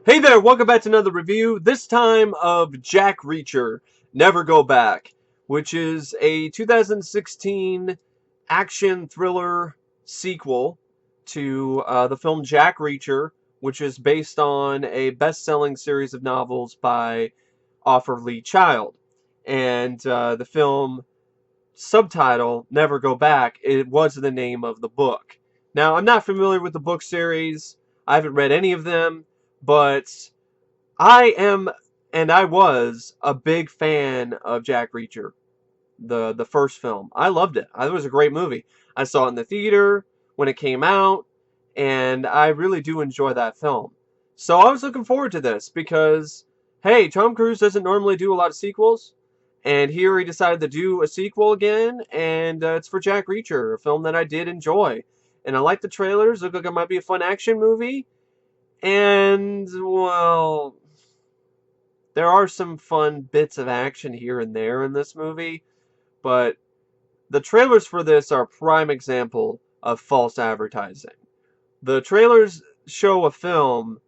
Hey there, welcome back to another review, this time of Jack Reacher, Never Go Back, which is a 2016 action thriller sequel to the film Jack Reacher, which is based on a best-selling series of novels by Arthur Lee Child. And the film subtitle, Never Go Back, it was the name of the book. Now, I'm not familiar with the book series, I haven't read any of them, but I am, and I was, a big fan of Jack Reacher, the first film. I loved it. It was a great movie. I saw it in the theater when it came out, and I really do enjoy that film. So I was looking forward to this because, hey, Tom Cruise doesn't normally do a lot of sequels, and here he decided to do a sequel again, and it's for Jack Reacher, a film that I did enjoy. And I like the trailers. Look like it might be a fun action movie. And, well, there are some fun bits of action here and there in this movie, but the trailers for this are a prime example of false advertising. The trailers show a film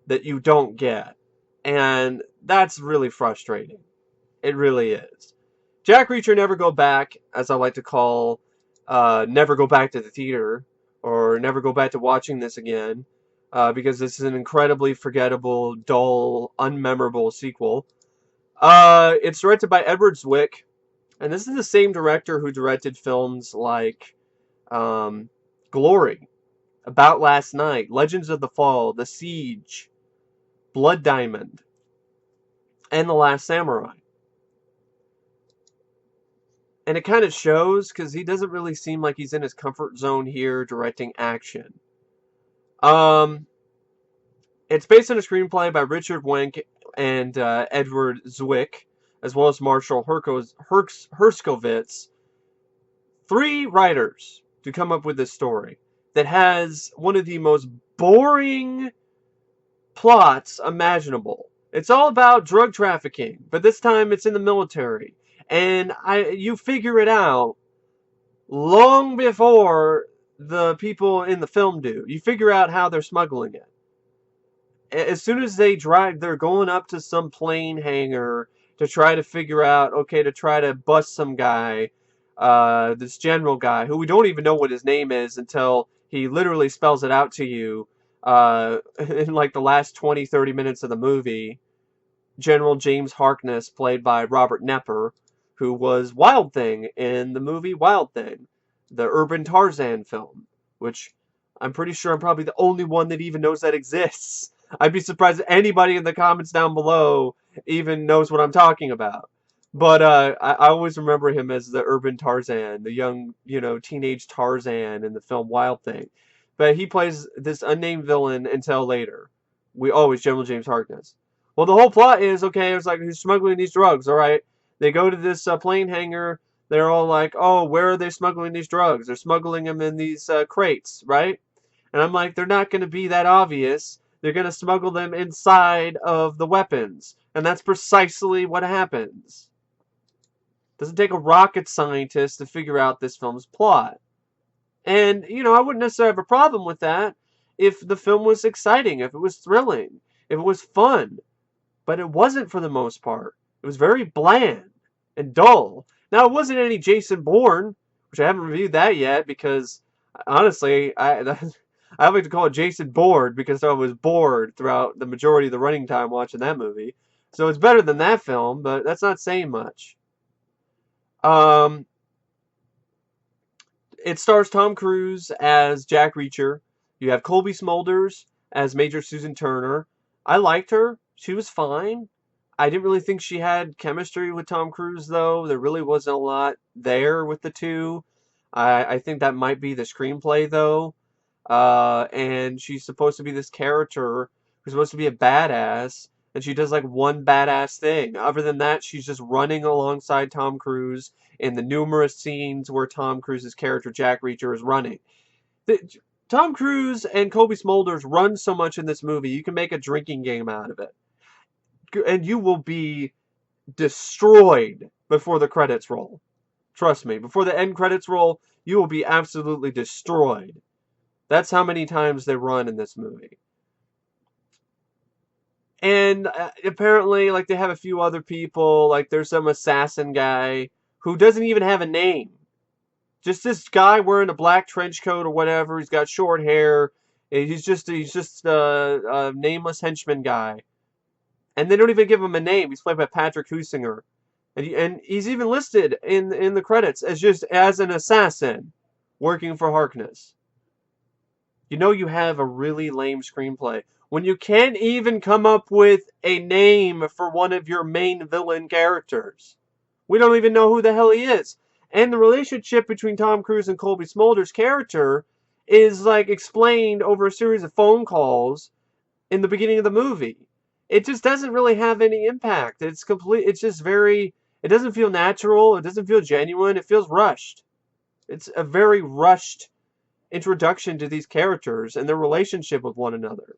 that you don't get, and that's really frustrating. It really is. Jack Reacher Never Go Back, as I like to call Never Go Back to the Theater, or Never Go Back to Watching This Again, because this is an incredibly forgettable, dull, unmemorable sequel. It's directed by Edward Zwick, and this is the same director who directed films like um, Glory, About Last Night, Legends of the Fall, The Siege, Blood Diamond, and The Last Samurai. And it kind of shows because he doesn't really seem like he's in his comfort zone here directing action. Um, it's based on a screenplay by Richard Wenk and Edward Zwick, as well as Marshall Herskovitz, three writers to come up with this story that has one of the most boring plots imaginable. It's all about drug trafficking, but this time it's in the military. And you figure it out long before the people in the film do. You figure out how they're smuggling it. As soon as they're going up to some plane hangar to try to figure out, okay, to try to bust some guy, this general guy, who we don't even know what his name is until he literally spells it out to you in like the last 20, 30 minutes of the movie. General James Harkness, played by Robert Knepper, who was Wild Thing in the movie Wild Thing, the urban Tarzan film, which I'm pretty sure I'm probably the only one that even knows that exists. I'd be surprised if anybody in the comments down below even knows what I'm talking about. But I always remember him as the urban Tarzan, the young, teenage Tarzan in the film Wild Thing. But he plays this unnamed villain until later. We always General James Harkness. Well, the whole plot is, okay, it's like he's smuggling these drugs, all right? They go to this plane hangar. They're all like, oh, where are they smuggling these drugs? They're smuggling them in these crates, right? And I'm like, they're not going to be that obvious. They're going to smuggle them inside of the weapons. And that's precisely what happens. Doesn't take a rocket scientist to figure out this film's plot. And, I wouldn't necessarily have a problem with that if the film was exciting, if it was thrilling, if it was fun. But it wasn't for the most part. It was very bland and dull. Now, it wasn't any Jason Bourne, which I haven't reviewed that yet because, honestly, I like to call it Jason Bored because I was bored throughout the majority of the running time watching that movie. So it's better than that film, but that's not saying much. Um, it stars Tom Cruise as Jack Reacher. You have Cobie Smulders as Major Susan Turner. I liked her. She was fine. I didn't really think she had chemistry with Tom Cruise, though. There really wasn't a lot there with the two. I think that might be the screenplay, though. And she's supposed to be this character who's supposed to be a badass, and she does like one badass thing. Other than that, she's just running alongside Tom Cruise in the numerous scenes where Tom Cruise's character Jack Reacher is running. Tom Cruise and Cobie Smulders run so much in this movie, you can make a drinking game out of it. And you will be destroyed before the credits roll. Trust me, before the end credits roll, you will be absolutely destroyed. That's how many times they run in this movie. And apparently, like, they have a few other people. Like, there's some assassin guy who doesn't even have a name. Just this guy wearing a black trench coat or whatever. He's got short hair. And he's just a nameless henchman guy. And they don't even give him a name. He's played by Patrick Heusinger. And he's even listed in the credits as just as an assassin working for Harkness. You know you have a really lame screenplay when you can't even come up with a name for one of your main villain characters. We don't even know who the hell he is. And the relationship between Tom Cruise and Cobie Smulders' character is like explained over a series of phone calls in the beginning of the movie. It just doesn't really have any impact. It's just very, it doesn't feel natural. It doesn't feel genuine. It feels rushed. It's a very rushed introduction to these characters and their relationship with one another.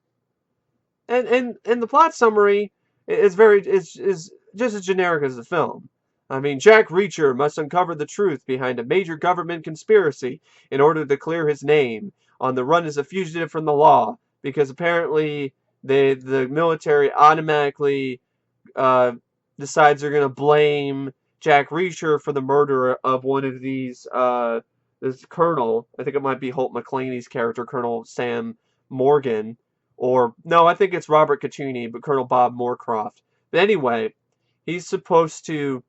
And the plot summary is just as generic as the film. I mean, Jack Reacher must uncover the truth behind a major government conspiracy in order to clear his name, on the run as a fugitive from the law, because apparently the military automatically decides they're going to blame Jack Reacher for the murder of one of these this colonel. I think it might be Holt McCallany's character, Colonel Sam Morgan, or no, I think it's Robert Catrini, but Colonel Bob Moorcroft. But anyway, he's supposed to.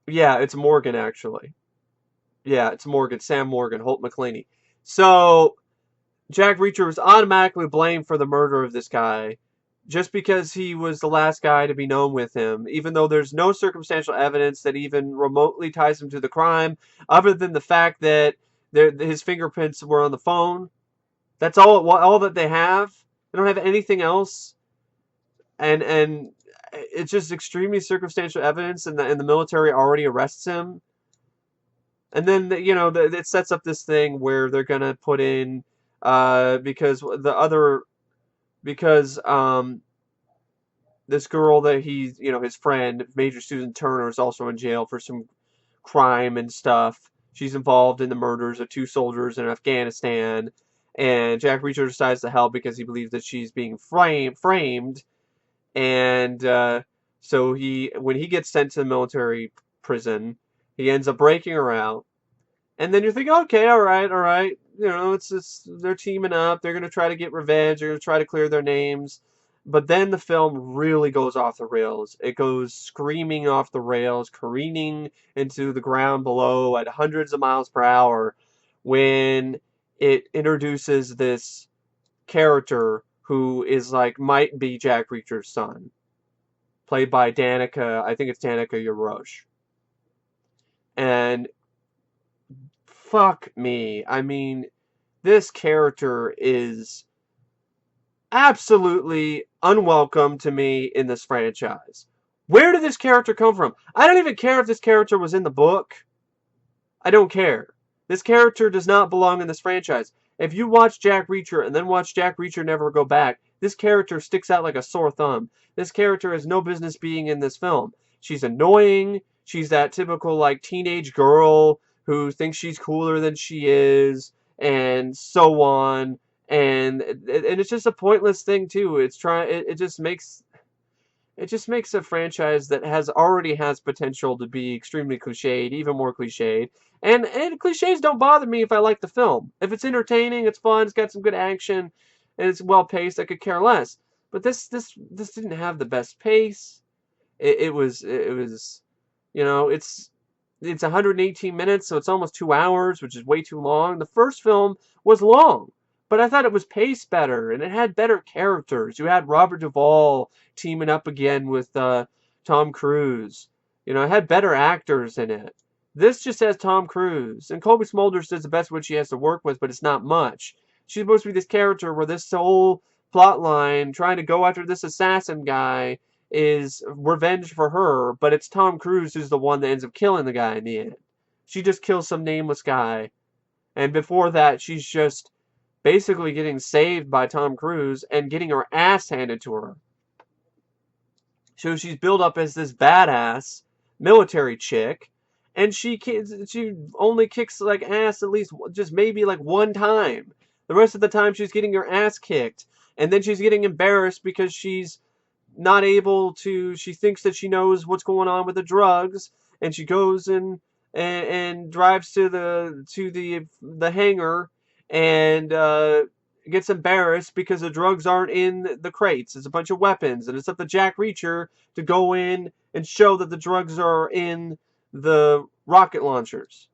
Yeah, it's Morgan actually. Yeah, it's Morgan, Sam Morgan, Holt McCallany. So Jack Reacher was automatically blamed for the murder of this guy just because he was the last guy to be known with him, even though there's no circumstantial evidence that even remotely ties him to the crime, other than the fact that his fingerprints were on the phone. That's all that they have. They don't have anything else, and it's just extremely circumstantial evidence, and the military already arrests him. And then it sets up this thing where they're gonna put in because this girl that he's, his friend, Major Susan Turner, is also in jail for some crime and stuff. She's involved in the murders of 2 soldiers in Afghanistan, and Jack Reacher decides to help because he believes that she's being framed, and so when he gets sent to the military prison, he ends up breaking her out. And then you're thinking, okay, all right. It's just, they're teaming up. They're going to try to get revenge. They're going to try to clear their names. But then the film really goes off the rails. It goes screaming off the rails, careening into the ground below at hundreds of miles per hour when it introduces this character who is might be Jack Reacher's son, played by Danika. I think it's Danika Yarosh. And fuck me. I mean, this character is absolutely unwelcome to me in this franchise. Where did this character come from? I don't even care if this character was in the book. I don't care. This character does not belong in this franchise. If you watch Jack Reacher and then watch Jack Reacher Never Go Back, this character sticks out like a sore thumb. This character has no business being in this film. She's annoying. She's that typical teenage girl who thinks she's cooler than she is, and so on. And it's just a pointless thing too. It just makes a franchise that already has potential to be extremely cliched, even more cliched. And cliches don't bother me if I like the film. If it's entertaining, it's fun, it's got some good action, and it's well paced, I could care less. But this didn't have the best pace. It was it's 118 minutes, so it's almost 2 hours, which is way too long. The first film was long, but I thought it was paced better, and it had better characters. You had Robert Duvall teaming up again with Tom Cruise. It had better actors in it. This just has Tom Cruise, and Cobie Smulders does the best what she has to work with, but it's not much. She's supposed to be this character where this whole plot line, trying to go after this assassin guy, is revenge for her, but it's Tom Cruise who's the one that ends up killing the guy in the end. She just kills some nameless guy, and before that, she's just basically getting saved by Tom Cruise and getting her ass handed to her. So she's built up as this badass military chick, and she only kicks ass at least just maybe one time. The rest of the time she's getting her ass kicked. And then she's getting embarrassed because she's not able to, she thinks that she knows what's going on with the drugs, and she goes and drives to the hangar, and gets embarrassed because the drugs aren't in the crates. It's a bunch of weapons, and it's up to Jack Reacher to go in and show that the drugs are in the rocket launchers.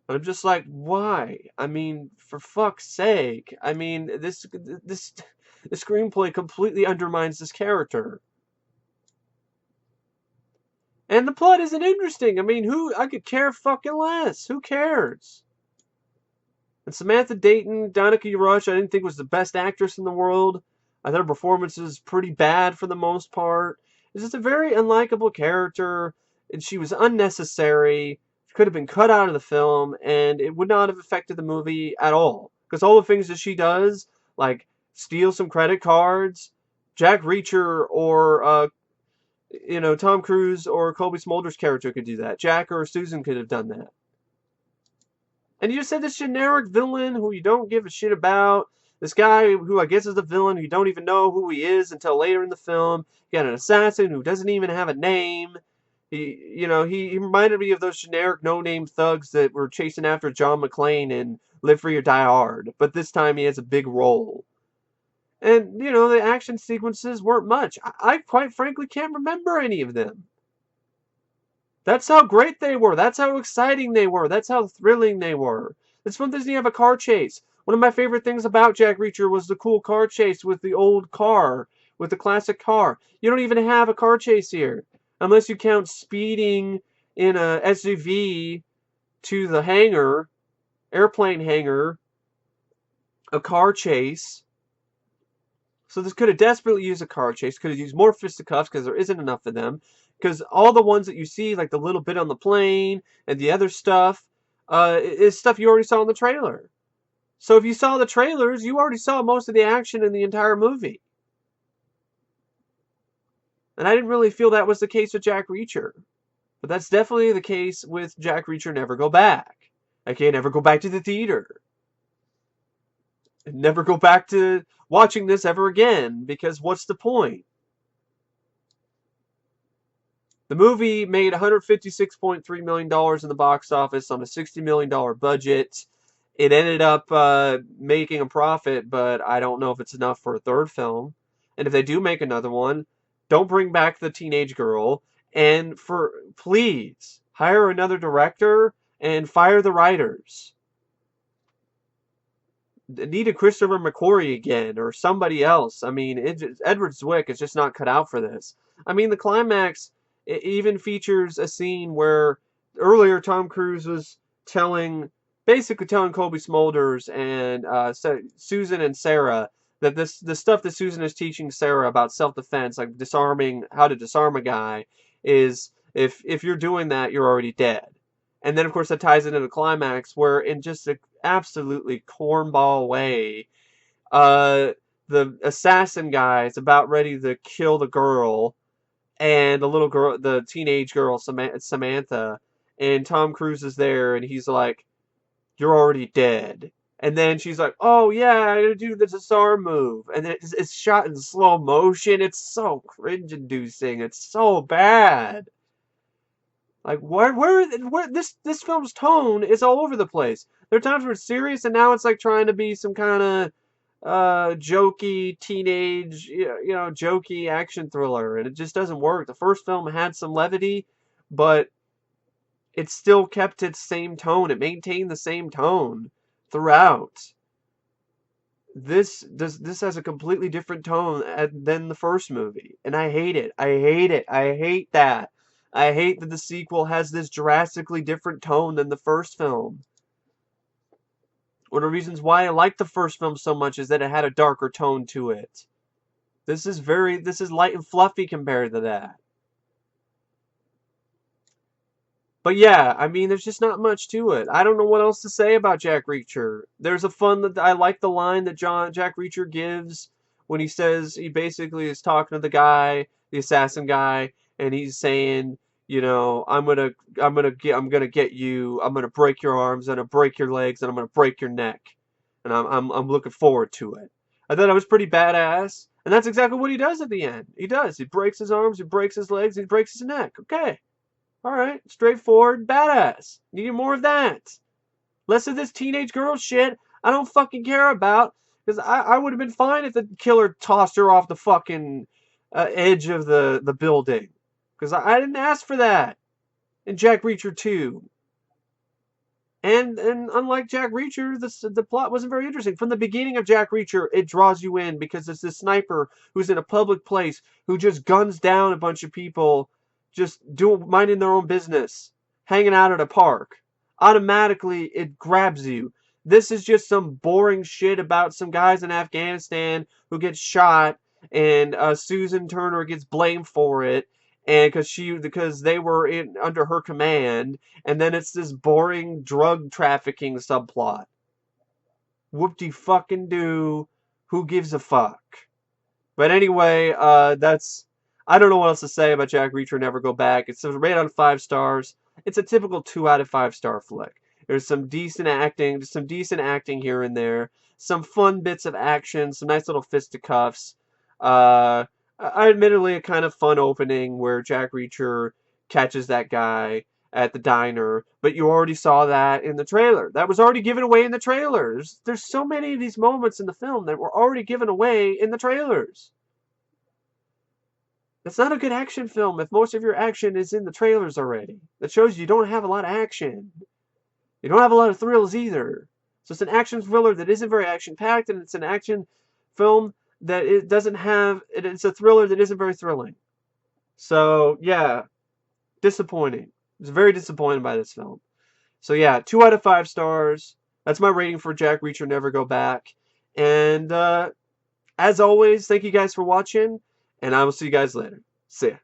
And I'm just like, why? I mean, for fuck's sake. I mean, the screenplay completely undermines this character. And the plot isn't interesting. I mean, I could care fucking less. Who cares? And Samantha Dayton, Danika Yarosh, I didn't think was the best actress in the world. I thought her performance was pretty bad for the most part. It's just a very unlikable character, and she was unnecessary. She could have been cut out of the film, and it would not have affected the movie at all. Because all the things that she does, like steal some credit cards, Jack Reacher or Tom Cruise or Cobie Smulders' character could do that. Jack or Susan could have done that. And you just said this generic villain who you don't give a shit about. This guy who I guess is the villain who you don't even know who he is until later in the film. You got an assassin who doesn't even have a name. He reminded me of those generic no-name thugs that were chasing after John McClane in Live Free or Die Hard. But this time he has a big role. And, the action sequences weren't much. I quite frankly can't remember any of them. That's how great they were. That's how exciting they were. That's how thrilling they were. This one doesn't even have a car chase. One of my favorite things about Jack Reacher was the cool car chase with the old car, with the classic car. You don't even have a car chase here. Unless you count speeding in a SUV to the hangar, airplane hangar, a car chase. So this could have desperately used a car chase. Could have used more fisticuffs because there isn't enough of them. Because all the ones that you see, like the little bit on the plane and the other stuff, is stuff you already saw in the trailer. So if you saw the trailers, you already saw most of the action in the entire movie. And I didn't really feel that was the case with Jack Reacher. But that's definitely the case with Jack Reacher Never Go Back. I can't ever go back to the theater. And never go back to watching this ever again, because what's the point? The movie made $156.3 million in the box office on a $60 million budget. It ended up making a profit, but I don't know if it's enough for a third film. And if they do make another one, don't bring back the teenage girl. And please, hire another director and fire the writers. Need a Christopher McQuarrie again, or somebody else. I mean, Edward Zwick is just not cut out for this. I mean, the climax... It even features a scene where earlier Tom Cruise was basically telling Cobie Smulders and Susan and Sarah that the stuff that Susan is teaching Sarah about self-defense, like how to disarm a guy, is if you're doing that, you're already dead. And then, of course, that ties into the climax where, in just an absolutely cornball way, the assassin guy is about ready to kill the girl, and the little girl, the teenage girl, Samantha, and Tom Cruise is there, and he's like, "You're already dead." And then she's like, "Oh yeah, I gotta do the disarm move," and then it's shot in slow motion. It's so cringe-inducing. It's so bad. Like, where this film's tone is all over the place. There are times where it's serious, and now it's like trying to be some kind of jokey teenage, jokey action thriller, and it just doesn't work. The first film had some levity, but it still kept its same tone. It maintained the same tone throughout. This has a completely different tone than the first movie, and I hate it. I hate it. I hate that. I hate that the sequel has this drastically different tone than the first film. One of the reasons why I liked the first film so much is that it had a darker tone to it. This is light and fluffy compared to that. But yeah, I mean, there's just not much to it. I don't know what else to say about Jack Reacher. I like the line that Jack Reacher gives when he basically is talking to the guy, the assassin guy, and he's saying, I'm gonna get you. I'm gonna break your arms. I'm gonna break your legs, and I'm gonna break your neck. And I'm looking forward to it. I thought it was pretty badass. And that's exactly what he does at the end. He does. He breaks his arms, he breaks his legs, he breaks his neck. Okay. All right. Straightforward, badass. Need more of that. Less of this teenage girl shit I don't fucking care about. Because I would have been fine if the killer tossed her off the fucking edge of the building. Because I didn't ask for that in Jack Reacher 2. And unlike Jack Reacher, the plot wasn't very interesting. From the beginning of Jack Reacher, it draws you in because it's this sniper who's in a public place who just guns down a bunch of people just minding their own business, hanging out at a park. Automatically, it grabs you. This is just some boring shit about some guys in Afghanistan who get shot, and Susan Turner gets blamed for it, and because they were under her command, and then it's this boring drug trafficking subplot. Whoop-de-fucking-do. Who gives a fuck? But anyway, I don't know what else to say about Jack Reacher Never Go Back. It's a rated on 5 stars. It's a typical 2 out of 5 star flick. There's some decent acting, just some decent acting here and there. Some fun bits of action, some nice little fisticuffs. Admittedly, a kind of fun opening where Jack Reacher catches that guy at the diner, but you already saw that in the trailer. That was already given away in the trailers. There's so many of these moments in the film that were already given away in the trailers. That's not a good action film if most of your action is in the trailers already. That shows you don't have a lot of action. You don't have a lot of thrills either. So it's an action thriller that isn't very action-packed, and it's an action film that it doesn't have... It's a thriller that isn't very thrilling. So, yeah. Disappointing. I was very disappointed by this film. So, yeah, 2 out of 5 stars. That's my rating for Jack Reacher Never Go Back. And, as always, thank you guys for watching, and I will see you guys later. See ya.